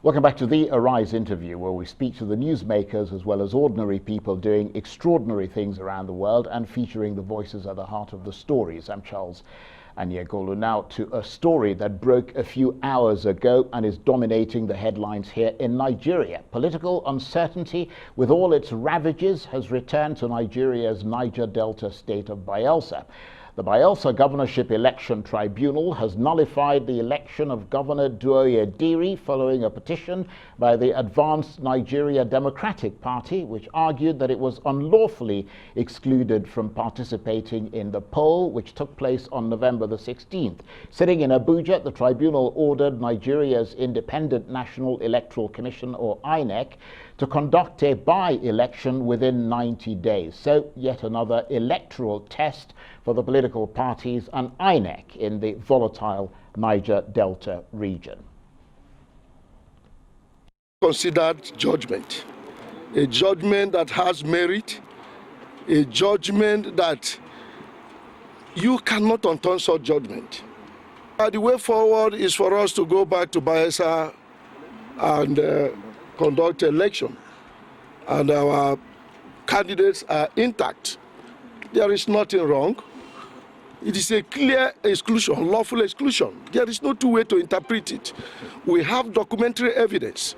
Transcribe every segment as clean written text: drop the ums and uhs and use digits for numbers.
Welcome back to the Arise interview, where we speak to the newsmakers as well as ordinary people doing extraordinary things around the world and featuring the voices at the heart of the stories. I'm Charles Anyegolu. Now to a story that broke a few hours ago and is dominating the headlines here in Nigeria. Political uncertainty, with all its ravages, has returned to Nigeria's Niger Delta state of Bayelsa. The Bayelsa governorship election tribunal has nullified the election of Governor Duoye Diri following a petition by the Advanced Nigeria Democratic Party, which argued that it was unlawfully excluded from participating in the poll, which took place on November the 16th. Sitting in Abuja, the tribunal ordered Nigeria's Independent National Electoral Commission, or INEC, to conduct a by-election within 90 days. So yet another electoral test for the political parties and INEC in the volatile Niger Delta region. Considered judgment, a judgment that has merit, a judgment that you cannot unturn such judgment. The way forward is for us to go back to Bayelsa and conduct election, and our candidates are intact. There is nothing wrong. It is a clear exclusion, lawful exclusion. There is no two way to interpret it. We have documentary evidence.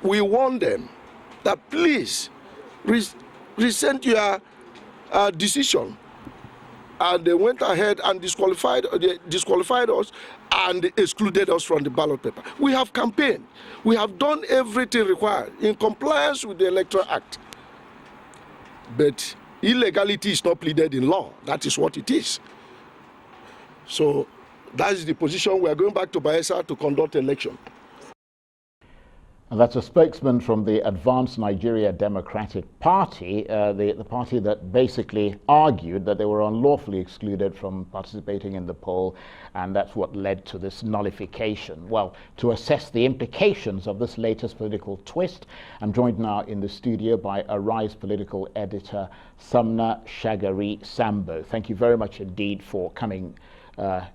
We warn them that please rescind your decision. And they went ahead and disqualified us and excluded us from the ballot paper. We have campaigned. We have done everything required in compliance with the Electoral Act. But illegality is not pleaded in law. That is what it is. So that is the position. We are going back to Bayelsa to conduct election. And that's a spokesman from the Advanced Nigeria Democratic Party, the party that basically argued that they were unlawfully excluded from participating in the poll, and that's what led to this nullification. Well, to assess the implications of this latest political twist, I'm joined now in the studio by Arise political editor Sumna Shagari Sambo. Thank you very much indeed for coming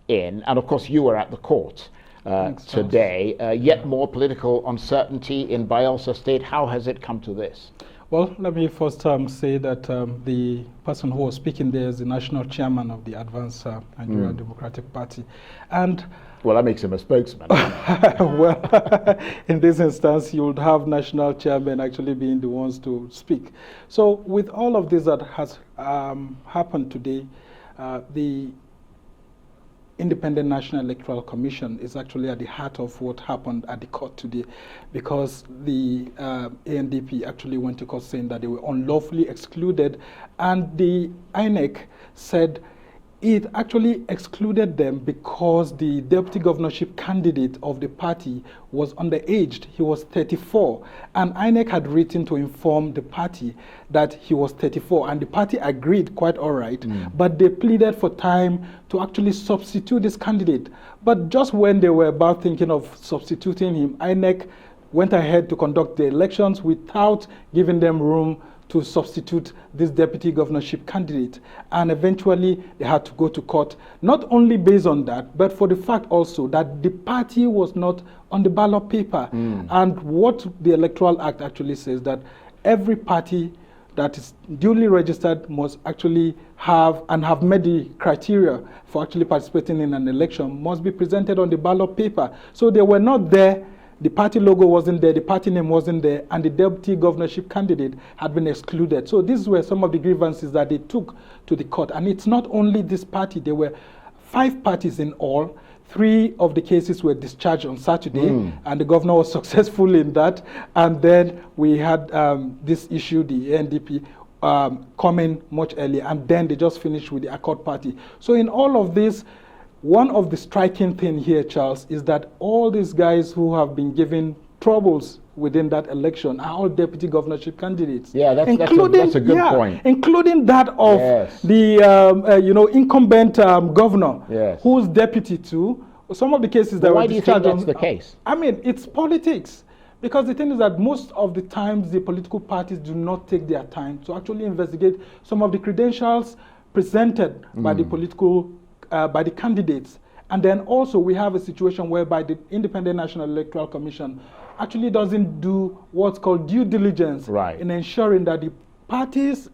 in. And of course, you were at the court today. Yet more political uncertainty in Bayelsa State. How has it come to this? Well, let me first say that the person who was speaking there is the national chairman of the Advanced Nigeria Democratic Party. And well, that makes him a spokesman. Well, in this instance, you would have national chairmen actually being the ones to speak. So with all of this that has happened today, the Independent National Electoral Commission is actually at the heart of what happened at the court today, because the ANDP actually went to court saying that they were unlawfully excluded, and the INEC said it actually excluded them because the deputy governorship candidate of the party was underaged. He was 34, and INEC had written to inform the party that he was 34, and the party agreed quite all right, but they pleaded for time to actually substitute this candidate. But just when they were about thinking of substituting him, INEC went ahead to conduct the elections without giving them room to substitute this deputy governorship candidate. And eventually they had to go to court, not only based on that, but for the fact also that the party was not on the ballot paper. And what the Electoral Act actually says, that every party that is duly registered must actually have met the criteria for actually participating in an election, must be presented on the ballot paper. So they were not there. The party logo wasn't there, the party name wasn't there, and the deputy governorship candidate had been excluded. So these were some of the grievances that they took to the court. And it's not only this party, there were 5 parties in all. 3 of the cases were discharged on Saturday, and the governor was successful in that. And then we had this issue, the NDP, coming much earlier, and then they just finished with the Accord Party. So in all of this, one of the striking things here, Charles, is that all these guys who have been given troubles within that election are all deputy governorship candidates. Yeah, that's a good point. Including that of the incumbent governor, who's deputy to. Some of the cases that were discharged. Why do you think that's the case? I mean, it's politics. Because the thing is that most of the times the political parties do not take their time to actually investigate some of the credentials presented by the political by the candidates. And then also we have a situation whereby the Independent National Electoral Commission actually doesn't do what's called due diligence in ensuring that the parties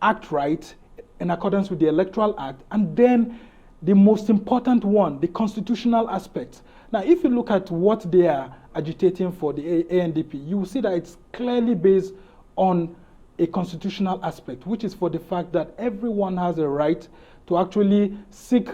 act right in accordance with the Electoral Act. And then the most important one, the constitutional aspect. Now, if you look at what they are agitating for, the ANDP, you will see that it's clearly based on a constitutional aspect, which is for the fact that everyone has a right to actually seek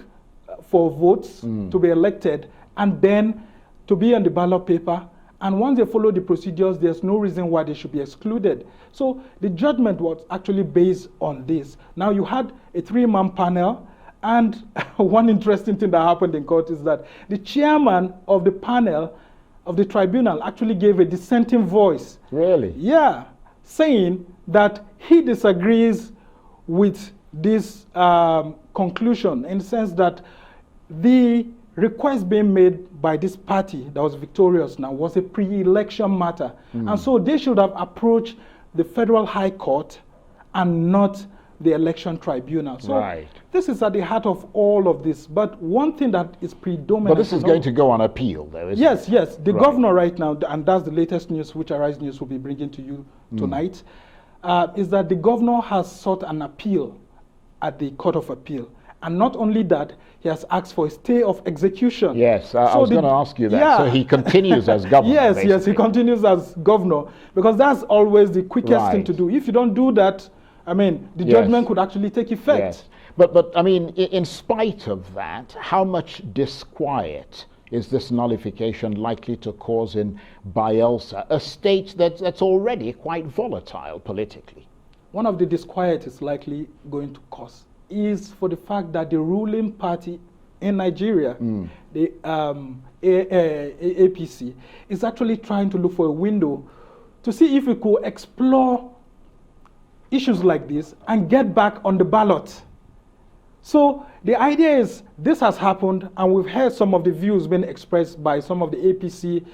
for votes to be elected and then to be on the ballot paper. And once they follow the procedures, there's no reason why they should be excluded. So the judgment was actually based on this. Now, you had a 3-man panel, and one interesting thing that happened in court is that the chairman of the panel of the tribunal actually gave a dissenting voice. Really? Yeah, saying that he disagrees with this conclusion, in the sense that the request being made by this party that was victorious now was a pre-election matter. And so they should have approached the Federal High Court and not the election tribunal. So this is at the heart of all of this. But one thing that is predominant... But this is going to go on appeal, though, isn't it? Yes. The governor right now, and that's the latest news, which Arise News will be bringing to you tonight, is that the governor has sought an appeal at the Court of Appeal. And not only that, he has asked for a stay of execution. Yes, I was going to ask you that. Yeah. So he continues as governor, Yes, he continues as governor, because that's always the quickest thing to do. If you don't do that, I mean, the judgment could actually take effect. Yes. But I mean, in spite of that, how much disquiet is this nullification likely to cause in Bayelsa, a state that's already quite volatile politically? One of the disquiet is likely going to cause is for the fact that the ruling party in Nigeria, the APC, is actually trying to look for a window to see if we could explore issues like this and get back on the ballot. So the idea is this has happened, and we've heard some of the views being expressed by some of the APC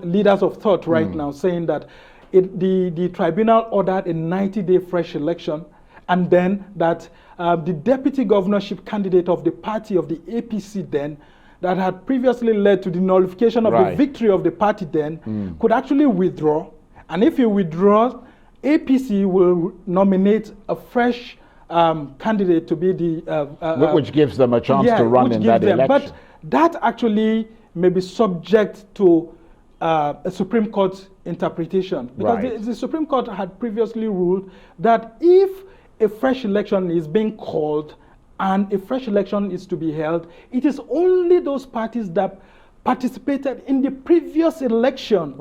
leaders of thought right now, saying that the tribunal ordered a 90-day fresh election, and then that the deputy governorship candidate of the party of the APC then, that had previously led to the nullification of the victory of the party then, could actually withdraw. And if he withdraws, APC will nominate a fresh candidate to be the... which gives them a chance to run in that election. But that actually may be subject to a Supreme Court interpretation. Because the Supreme Court had previously ruled that if a fresh election is being called and a fresh election is to be held, it is only those parties that participated in the previous election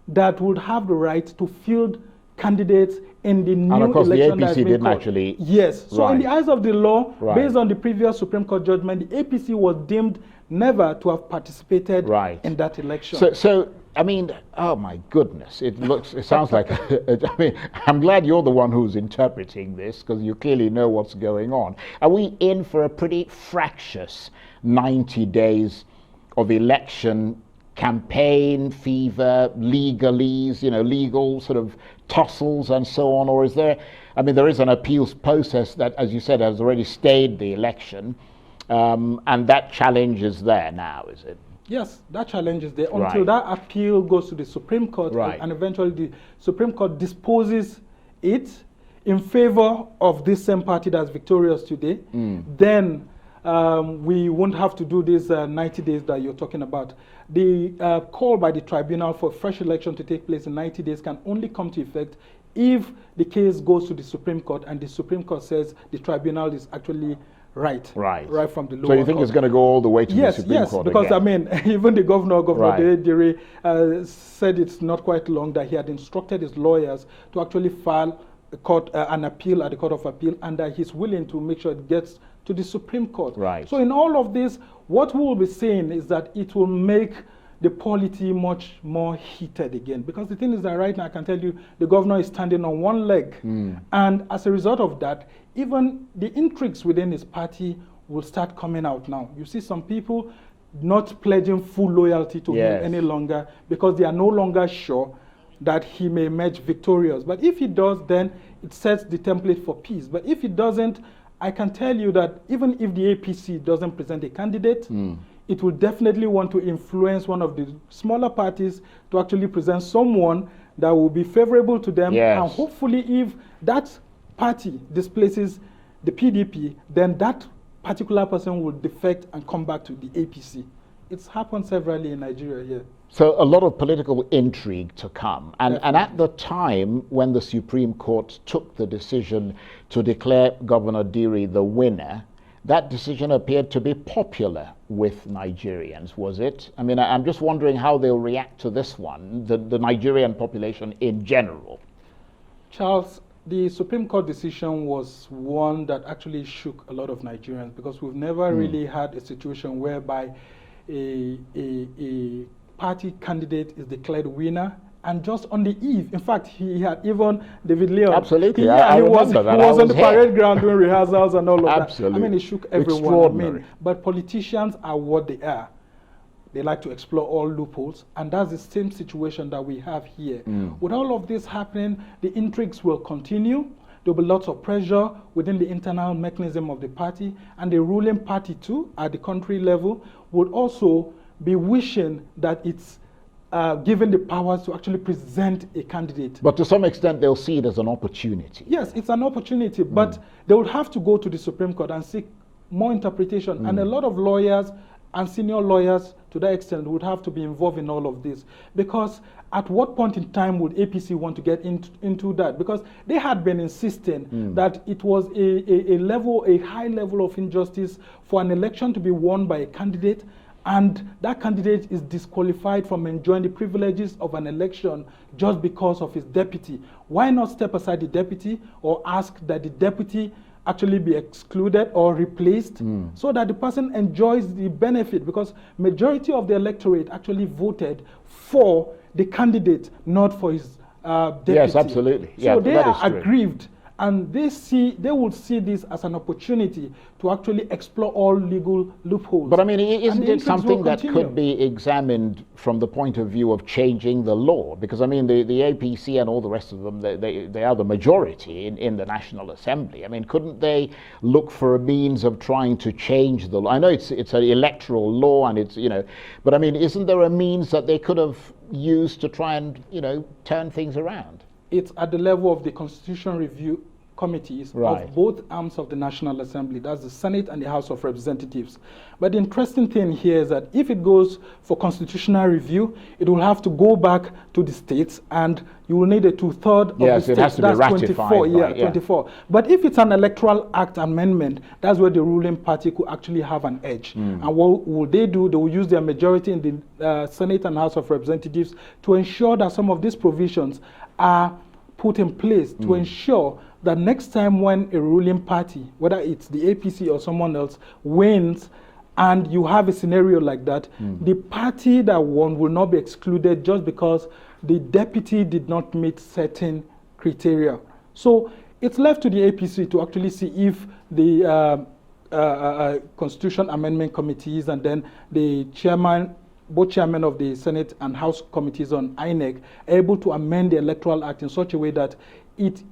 that would have the right to field candidates in the new election. And of course the APC didn't actually... Yes. So in the eyes of the law, based on the previous Supreme Court judgment, the APC was deemed never to have participated in that election. So I mean, oh my goodness, it sounds like, I mean, I'm glad you're the one who's interpreting this, because you clearly know what's going on. Are we in for a pretty fractious 90 days of election campaign fever, legalese, legal sort of tussles and so on? Or is there, I mean, there is an appeals process that, as you said, has already stayed the election, and that challenge is there now, is it? Yes, that challenge is there until that appeal goes to the Supreme Court, and eventually the Supreme Court disposes it in favor of this same party that's victorious today. Then we won't have to do this 90 days that you're talking about. The call by the tribunal for fresh election to take place in 90 days can only come to effect if the case goes to the Supreme Court and the Supreme Court says the tribunal is actually right from the lower So you think it's going to go all the way to the Supreme Court because again? I mean, even the Governor Duoye Diri said it's not quite long that he had instructed his lawyers to actually file an appeal at the Court of Appeal, and that he's willing to make sure it gets to the Supreme Court. So in all of this, what we will be saying is that it will make the polity much more heated again. Because the thing is that right now, I can tell you, the governor is standing on one leg. And as a result of that, even the intrigues within his party will start coming out now. You see some people not pledging full loyalty to him any longer because they are no longer sure that he may emerge victorious. But if he does, then it sets the template for peace. But if he doesn't, I can tell you that even if the APC doesn't present a candidate, it will definitely want to influence one of the smaller parties to actually present someone that will be favorable to them. Yes. And hopefully if that party displaces the PDP, then that particular person will defect and come back to the APC. It's happened severally in Nigeria here. So a lot of political intrigue to come. And at the time when the Supreme Court took the decision to declare Governor Diri the winner, that decision appeared to be popular with Nigerians, was it? I mean, I'm just wondering how they'll react to this one, the Nigerian population in general. Charles, the Supreme Court decision was one that actually shook a lot of Nigerians, because we've never really had a situation whereby a party candidate is declared winner, and just on the eve, in fact, he had even David Leon. Absolutely, he was on the parade ground doing rehearsals and all of Absolutely. that. I mean, it shook everyone. Extraordinary. But politicians are what they are. They like to explore all loopholes, and that's the same situation that we have here. With all of this happening, the intrigues will continue. There'll be lots of pressure within the internal mechanism of the party, and the ruling party too, at the country level, would also be wishing that it's given the powers to actually present a candidate. But to some extent, they'll see it as an opportunity. Yes, it's an opportunity, but they would have to go to the Supreme Court and seek more interpretation. And a lot of lawyers and senior lawyers, to that extent, would have to be involved in all of this. Because at what point in time would APC want to get into that? Because they had been insisting that it was a high level of injustice for an election to be won by a candidate, and that candidate is disqualified from enjoying the privileges of an election just because of his deputy. Why not step aside the deputy, or ask that the deputy actually be excluded or replaced, so that the person enjoys the benefit? Because majority of the electorate actually voted for the candidate, not for his deputy. Yes, absolutely. So they are aggrieved, and they will see this as an opportunity to actually explore all legal loopholes. But I mean, isn't it something that could be examined from the point of view of changing the law? Because I mean, the APC and all the rest of them, they are the majority in the National Assembly. I mean, couldn't they look for a means of trying to change the law? I know it's an electoral law, and it's, but I mean, isn't there a means that they could have used to try and, turn things around? It's at the level of the Constitution Review Committees of both arms of the National Assembly. That's the Senate and the House of Representatives. But the interesting thing here is that if it goes for constitutional review, it will have to go back to the states, and you will need a 2/3 of the states. Yes, it has to be ratified. 24, 24. But if it's an Electoral Act amendment, that's where the ruling party could actually have an edge. And what will they do? They will use their majority in the Senate and House of Representatives to ensure that some of these provisions are put in place to ensure that next time when a ruling party, whether it's the APC or someone else, wins, and you have a scenario like that, the party that won will not be excluded just because the deputy did not meet certain criteria. So it's left to the APC to actually see if the Constitution Amendment Committees and then the both chairmen of the Senate and House committees on INEC are able to amend the Electoral Act in such a way that it,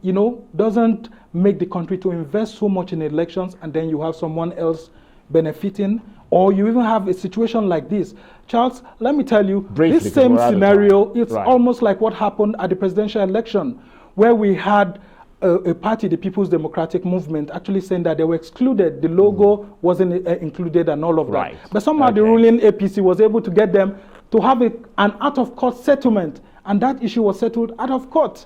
doesn't make the country to invest so much in elections, and then you have someone else benefiting, or you even have a situation like this. Charles, let me tell you, briefly, this same scenario, it's almost like what happened at the presidential election, where we had a party, the People's Democratic Movement, actually saying that they were excluded. The logo wasn't included and all of that. But somehow the ruling APC was able to get them to have an out-of-court settlement, and that issue was settled out of court.